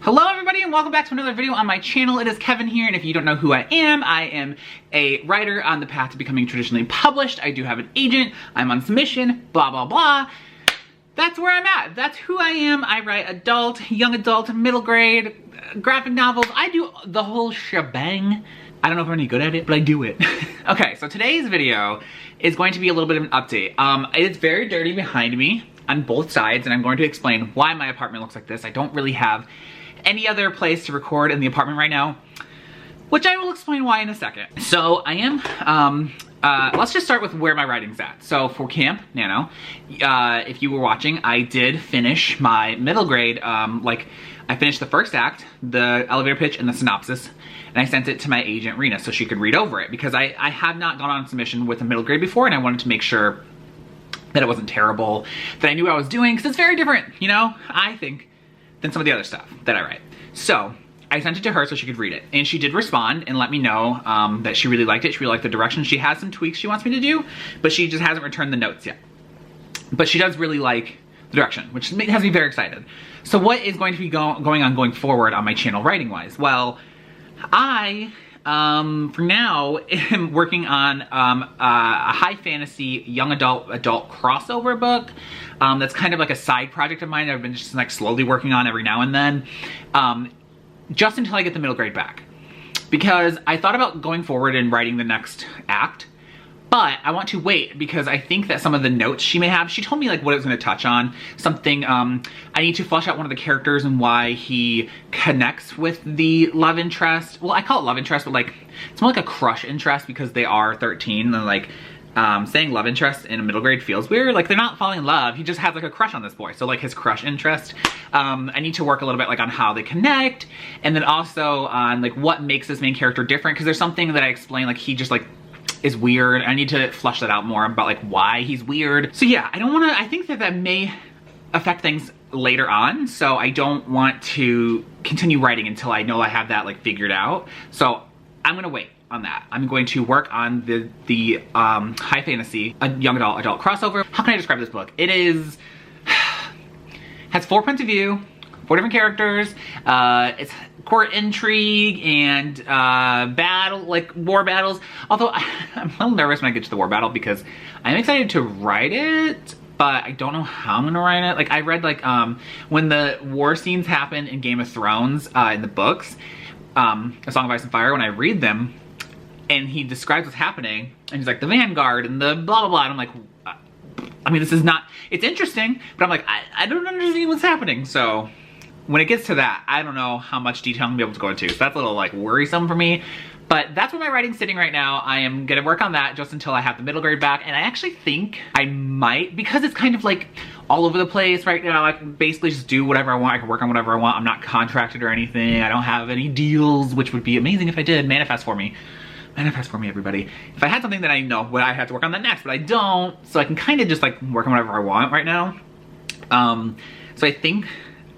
Hello everybody and welcome back to another video on my channel. It is Kevin here, and if you don't know who I am a writer on the path to becoming traditionally published. I do have an agent, I'm on submission, blah blah blah. That's where I'm at. That's who I am. I write adult, young adult, middle grade, graphic novels. I do the whole shebang. I don't know if I'm any good at it, but I do it. Okay, so today's video is going to be a little bit of an update. It's very dirty behind me on both sides, and I'm going to explain why my apartment looks like this. I don't really have any other place to record in the apartment right now, which I will explain why in a second. So I am, let's just start with where my writing's at. So for Camp Nano, if you were watching, I did finish my middle grade, I finished the first act, the elevator pitch, and the synopsis, and I sent it to my agent, Rena, so she could read over it, because I have not gone on submission with a middle grade before, and I wanted to make sure that it wasn't terrible, that I knew what I was doing, because it's very different, you know, I think, than some of the other stuff that I write. So I sent it to her so she could read it, and she did respond and let me know that she really liked it. She really liked the direction. She has some tweaks she wants me to do, but she just hasn't returned the notes yet. But she does really like the direction, which has me very excited. So what is going to be going forward on my channel writing-wise? Well, I, for now, am working on a high fantasy young adult crossover book. That's kind of like a side project of mine that I've been just like slowly working on every now and then, just until I get the middle grade back. Because I thought about going forward and writing the next act, but I want to wait because I think that some of the notes she may have, she told me like what it was going to touch on. Something, I need to flesh out one of the characters and why he connects with the love interest. Well, I call it love interest, but like, it's more like a crush interest because they are 13 and like, saying love interest in a middle grade feels weird. Like they're not falling in love. He just has like a crush on this boy. So like his crush interest. I need to work a little bit like on how they connect. And then also on like what makes this main character different. Cause there's something that I explain like he just like is weird. I need to flesh that out more about like why he's weird. So yeah, I think that may affect things later on. So I don't want to continue writing until I know I have that like figured out. So I'm gonna wait on that. I'm going to work on the high fantasy, a young adult crossover. How can I describe this book? It has 4 points of view, 4 different characters. It's court intrigue and war battles. Although I'm a little nervous when I get to the war battle because I'm excited to write it, but I don't know how I'm gonna write it. Like I read like when the war scenes happen in Game of Thrones in the books, A Song of Ice and Fire, when I read them, and he describes what's happening, and he's like, the Vanguard, and the blah, blah, blah, and I'm like, I mean, this is not, it's interesting, but I'm like, I don't understand what's happening, so when it gets to that, I don't know how much detail I'm gonna be able to go into, so that's a little, like, worrisome for me, but that's where my writing's sitting right now. I am gonna work on that just until I have the middle grade back, and I actually think I might, because it's kind of, like, all over the place right now. I can basically just do whatever I want. I can work on whatever I want. I'm not contracted or anything. I don't have any deals, which would be amazing if I did. Manifest for me. Manifest for me, everybody. If I had something that I know what I have to work on that next, but I don't, so I can kind of just like work on whatever I want right now. So I think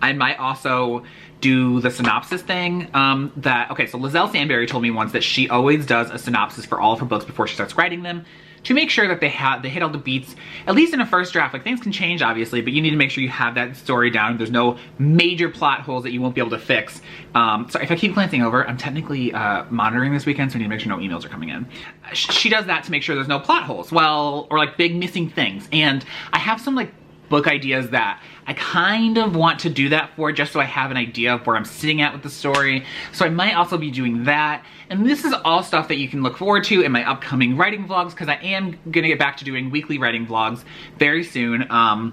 I might also do the synopsis thing. Okay, so Lizelle Sandberry told me once that she always does a synopsis for all of her books before she starts writing them, to make sure that they hit all the beats, at least in a first draft. Like things can change obviously, but you need to make sure you have that story down. There's no major plot holes that you won't be able to fix. So if I keep glancing over, I'm technically monitoring this weekend, so I need to make sure no emails are coming in. She does that to make sure there's no plot holes, well, or like big missing things. And I have some like book ideas that I kind of want to do that for, just so I have an idea of where I'm sitting at with the story. So I might also be doing that. And this is all stuff that you can look forward to in my upcoming writing vlogs, because I am gonna get back to doing weekly writing vlogs very soon. I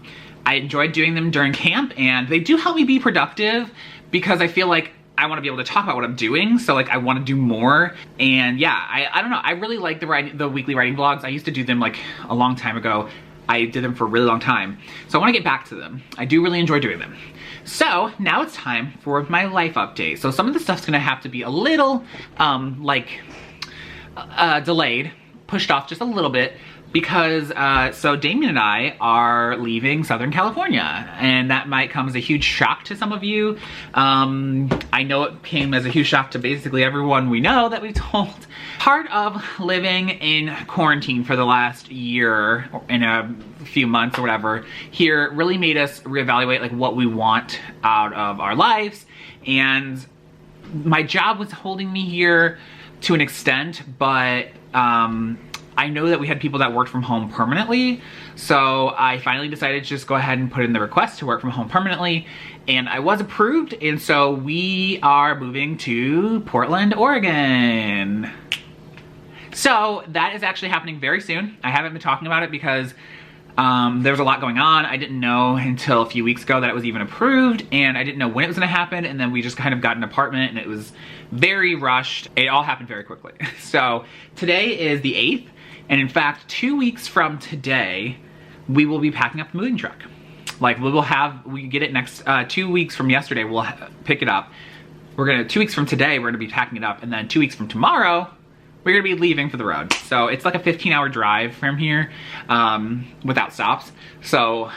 enjoyed doing them during camp, and they do help me be productive because I feel like I want to be able to talk about what I'm doing, so like I want to do more. And yeah, I don't know, I really like the weekly writing vlogs. I used to do them like a long time ago. I did them for a really long time, so I want to get back to them. I do really enjoy doing them. So now it's time for my life update. So some of the stuff's gonna have to be a little delayed, pushed off just a little bit, because so Damien and I are leaving Southern California, and that might come as a huge shock to some of you. I know it came as a huge shock to basically everyone we know that we told. Part of living in quarantine for the last year, in a few months or whatever, here really made us reevaluate like what we want out of our lives. And my job was holding me here to an extent, but I know that we had people that worked from home permanently, so I finally decided to just go ahead and put in the request to work from home permanently, and I was approved, and so we are moving to Portland, Oregon. So that is actually happening very soon. I haven't been talking about it because there was a lot going on. I didn't know until a few weeks ago that it was even approved, and I didn't know when it was gonna happen, and then we just kind of got an apartment, and it was very rushed. It all happened very quickly. So today is the 8th, and in fact, 2 weeks from today, we will be packing up the moving truck. Like we get it next, 2 weeks from yesterday, we'll pick it up. 2 weeks from today, we're gonna be packing it up, and then 2 weeks from tomorrow, we're gonna be leaving for the road. So it's like a 15-hour drive from here without stops. So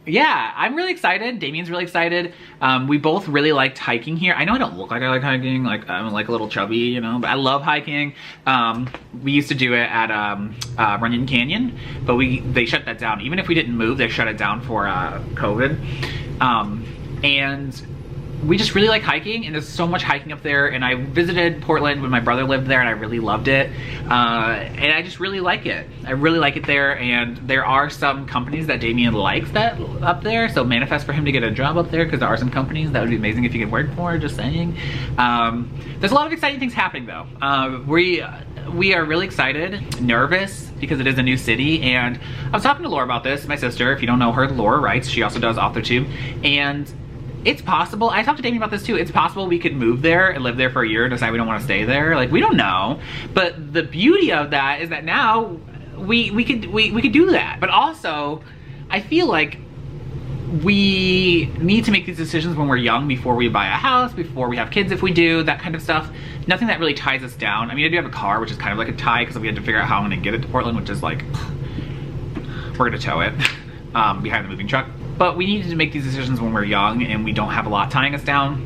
yeah, I'm really excited. Damien's really excited. We both really liked hiking here. I know I don't look like I like hiking, like I'm like a little chubby, you know, but I love hiking. We used to do it at Runyon Canyon, but they shut that down. Even if we didn't move, they shut it down for COVID. And we just really like hiking, and there's so much hiking up there, and I visited Portland when my brother lived there, and I really loved it. And I just really like it. I really like it there, and there are some companies that Damien likes that up there, so manifest for him to get a job up there, because there are some companies that would be amazing if you could work for, just saying. There's a lot of exciting things happening though. We are really excited, nervous, because it is a new city, and I was talking to Laura about this, my sister. If you don't know her, Laura writes. She also does AuthorTube, and it's possible, I talked to Damien about this too, it's possible we could move there and live there for a year and decide we don't want to stay there. Like, we don't know. But the beauty of that is that now we could do that. But also, I feel like we need to make these decisions when we're young, before we buy a house, before we have kids if we do, that kind of stuff. Nothing that really ties us down. I mean, I do have a car, which is kind of like a tie, because we had to figure out how I'm gonna get it to Portland, which is like, we're gonna tow it behind the moving truck. But we needed to make these decisions when we're young and we don't have a lot tying us down.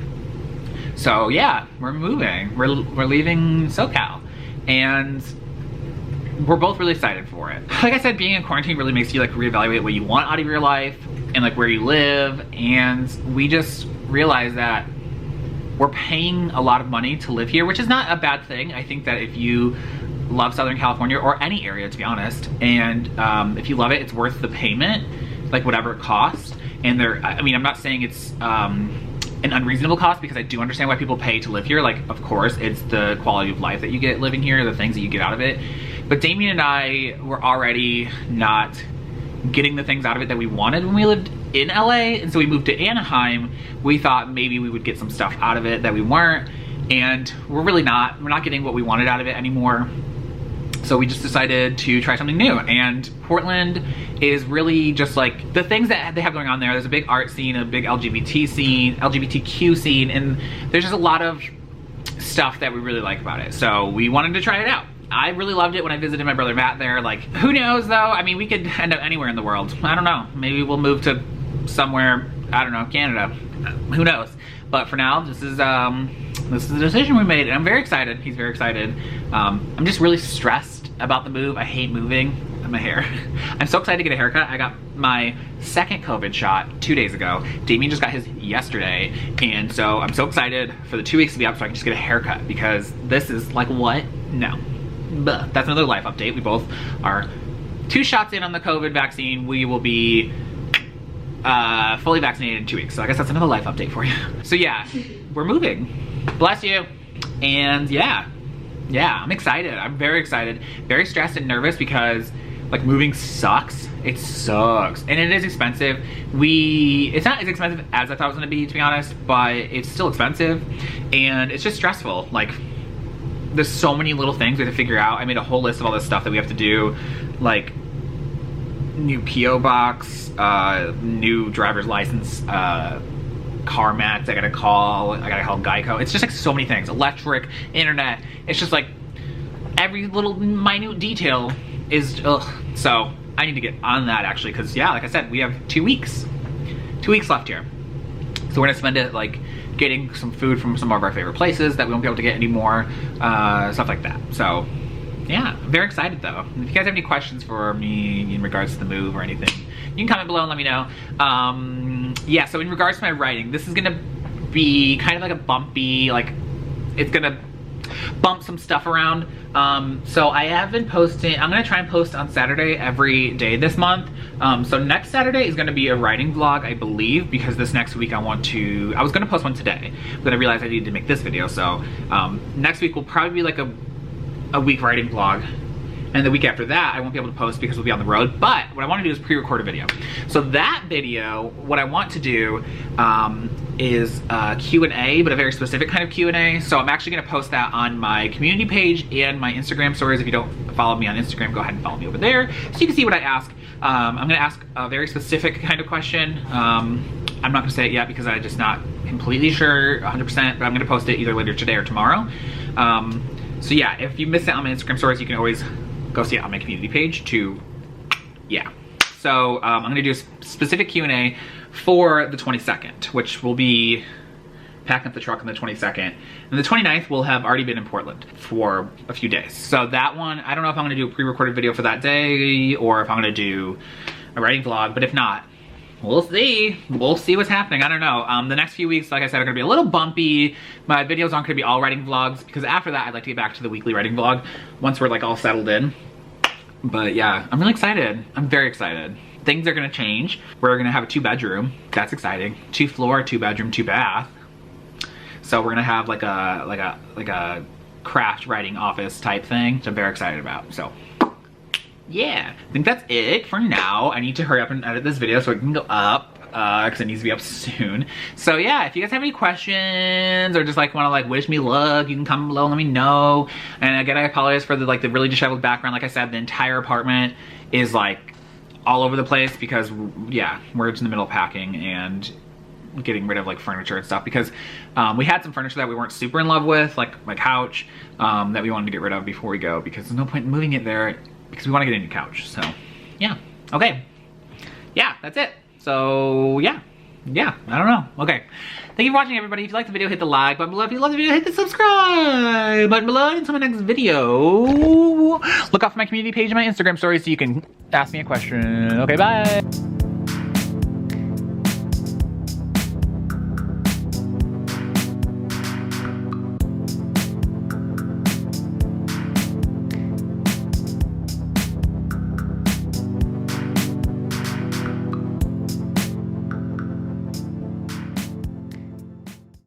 So yeah, we're moving. We're leaving SoCal, and we're both really excited for it. Like I said, being in quarantine really makes you like reevaluate what you want out of your life and like where you live. And we just realized that we're paying a lot of money to live here, which is not a bad thing. I think that if you love Southern California, or any area to be honest, and if you love it, it's worth the payment, like whatever it costs. And I mean, I'm not saying it's an unreasonable cost, because I do understand why people pay to live here. Like, of course, it's the quality of life that you get living here, the things that you get out of it. But Damien and I were already not getting the things out of it that we wanted when we lived in LA, and so we moved to Anaheim. We thought maybe we would get some stuff out of it that we weren't, and we're not getting what we wanted out of it anymore. So we just decided to try something new, and Portland is really just like the things that they have going on there. There's a big art scene, a big LGBTQ scene, and there's just a lot of stuff that we really like about it. So we wanted to try it out. I really loved it when I visited my brother Matt there. Like, who knows though? I mean, we could end up anywhere in the world. I don't know. Maybe we'll move to somewhere, I don't know, Canada. Who knows? But for now, this is the decision we made, and I'm very excited. He's very excited. I'm just really stressed about the move. I hate moving. My hair. I'm so excited to get a haircut. I got my second COVID shot 2 days ago. Damien just got his yesterday, and so I'm so excited for the 2 weeks to be up so I can just get a haircut, because this is like, what? No. But that's another life update. We both are 2 shots in on the COVID vaccine. We will be fully vaccinated in 2 weeks. So I guess that's another life update for you. So yeah, we're moving. Bless you. And yeah, I'm excited. I'm very excited. Very stressed and nervous, because like, moving sucks. It sucks. And it is expensive. It's not as expensive as I thought it was gonna be, to be honest, but it's still expensive. And it's just stressful. Like, there's so many little things we have to figure out. I made a whole list of all this stuff that we have to do, like new P.O. box, new driver's license, car mats I gotta call Geico. It's just like so many things. Electric, internet. It's just like every little minute detail is, ugh. So I need to get on that actually, because yeah, like I said, we have 2 weeks. 2 weeks left here. So we're gonna spend it like getting some food from some of our favorite places that we won't be able to get anymore, stuff like that. So yeah, I'm very excited though. If you guys have any questions for me in regards to the move or anything, you can comment below and let me know. Yeah, so in regards to my writing, this is gonna be kind of like a bumpy, like it's gonna bump some stuff around. So I have been posting, I'm gonna try and post on Saturday every day this month. So next Saturday is gonna be a writing vlog, I believe, because this next week I was gonna post one today, but then I realized I needed to make this video. So next week will probably be like a week writing vlog. And the week after that, I won't be able to post because we'll be on the road. But what I want to do is pre-record a video. So that video, what I want to do is a Q&A, but a very specific kind of Q&A. So I'm actually going to post that on my community page and my Instagram stories. If you don't follow me on Instagram, go ahead and follow me over there so you can see what I ask. I'm going to ask a very specific kind of question. I'm not going to say it yet because I'm just not completely sure 100%, but I'm going to post it either later today or tomorrow. So yeah, if you missed it on my Instagram stories, you can always go see it on my community page too. Yeah. So I'm gonna do a specific Q&A for the 22nd, which will be packing up the truck on the 22nd. And the 29th will have already been in Portland for a few days. So that one, I don't know if I'm gonna do a pre-recorded video for that day or if I'm gonna do a writing vlog, but if not, we'll see. We'll see what's happening. I don't know. The next few weeks, like I said, are gonna be a little bumpy. My videos aren't gonna be all writing vlogs because after that, I'd like to get back to the weekly writing vlog once we're like all settled in. But yeah, I'm really excited. I'm very excited. Things are gonna change. We're gonna have a 2-bedroom. That's exciting. 2-floor, 2-bedroom, 2-bath. So we're gonna have like a craft writing office type thing, which I'm very excited about. So yeah, I think that's it for now. I need to hurry up and edit this video so it can go up because it needs to be up soon. So yeah, if you guys have any questions or just like want to like wish me luck, you can comment below and let me know. And again, I apologize for the really disheveled background. Like I said, the entire apartment is like all over the place because yeah, we're just in the middle of packing and getting rid of like furniture and stuff because we had some furniture that we weren't super in love with, like my couch, that we wanted to get rid of before we go because there's no point in moving it there because we want to get a new couch. So yeah, okay, yeah, that's it. So yeah, I don't know. Okay, thank you for watching, everybody. If you liked the video, hit the like button below. If you love the video, hit the subscribe button below. And until my next video, look out for my community page and my Instagram stories so you can ask me a question. Okay, bye.